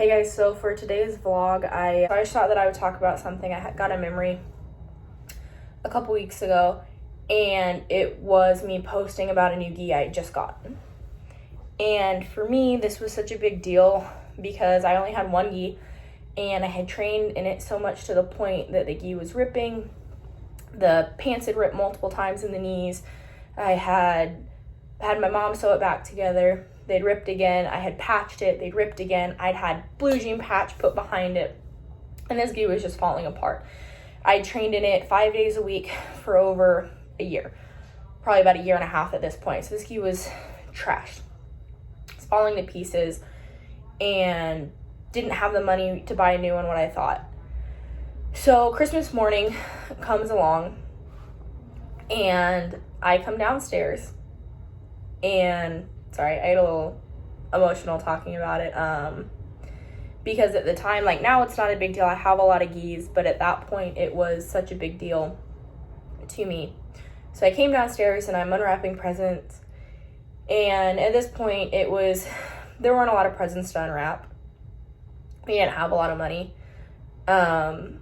Hey guys, so for today's vlog, I just thought that I would talk about something. I got a memory a couple weeks ago, and it was me posting about a new gi I had just gotten. And for me, this was such a big deal because I only had one gi, and I had trained in it so much to the point that the gi was ripping. The pants had ripped multiple times in the knees. I had my mom sew it back together. They'd ripped again. I had patched it. They'd ripped again. I'd had blue jean patch put behind it. And this gi was just falling apart. I trained in it 5 days a week for over a year. Probably about a year and a half at this point. So this gi was trashed. It's falling to pieces. And didn't have the money to buy a new one, what I thought. So Christmas morning comes along. And I come downstairs. And sorry, I get a little emotional talking about it, because at the time, like now it's not a big deal. I have a lot of gis, but at that point it was such a big deal to me. So I came downstairs and I'm unwrapping presents, and at this point there weren't a lot of presents to unwrap. We didn't have a lot of money, and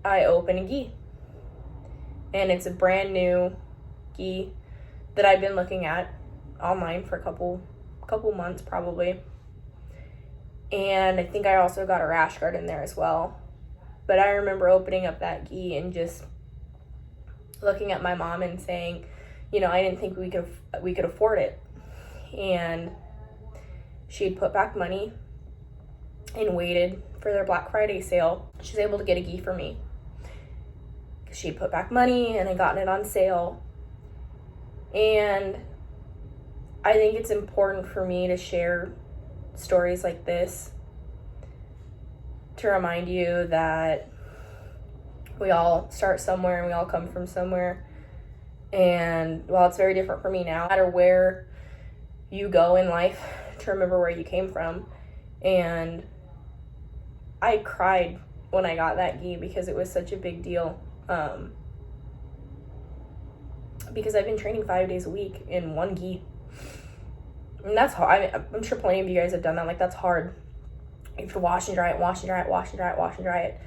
I open a gi, and it's a brand new gi that I've been looking at online for a couple months probably. And I think I also got a rash guard in there as well. But I remember opening up that gi and just looking at my mom and saying, you know, I didn't think we could afford it. And she had put back money and waited for their Black Friday sale. She was able to get a gi for me. She had put back money and I gotten it on sale. And I think it's important for me to share stories like this to remind you that we all start somewhere and we all come from somewhere. And while it's very different for me now, no matter where you go in life, to remember where you came from. And I cried when I got that gi because it was such a big deal. Because I've been training 5 days a week in one gi. And that's hard. I'm sure plenty of you guys have done that. Like, that's hard. You have to wash and dry it, wash and dry it, wash and dry it, wash and dry it.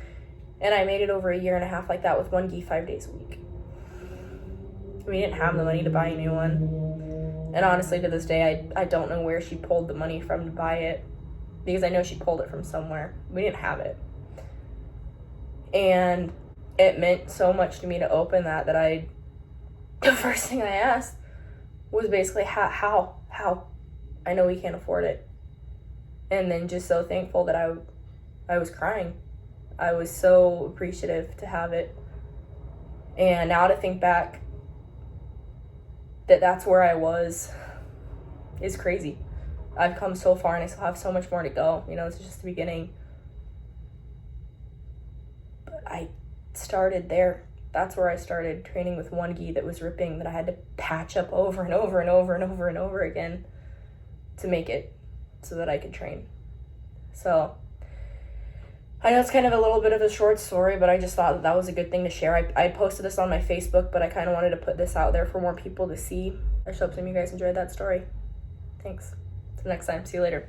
And I made it over a year and a half like that with one gi 5 days a week. We didn't have the money to buy a new one. And honestly, to this day, I don't know where she pulled the money from to buy it. Because I know she pulled it from somewhere. We didn't have it. And it meant so much to me to open that the first thing I asked was basically, how? I know we can't afford it. And then just so thankful that I was crying. I was so appreciative to have it. And now to think back that that's where I was is crazy. I've come so far and I still have so much more to go. You know, this is just the beginning. But I started there. That's where I started, training with one gi that was ripping, that I had to patch up over and over and over and over and over again to make it so that I could train. So I know it's kind of a little bit of a short story, but I just thought that was a good thing to share. I posted this on my Facebook, but I kind of wanted to put this out there for more people to see. I hope some of you guys enjoyed that story. Thanks. Till next time. See you later.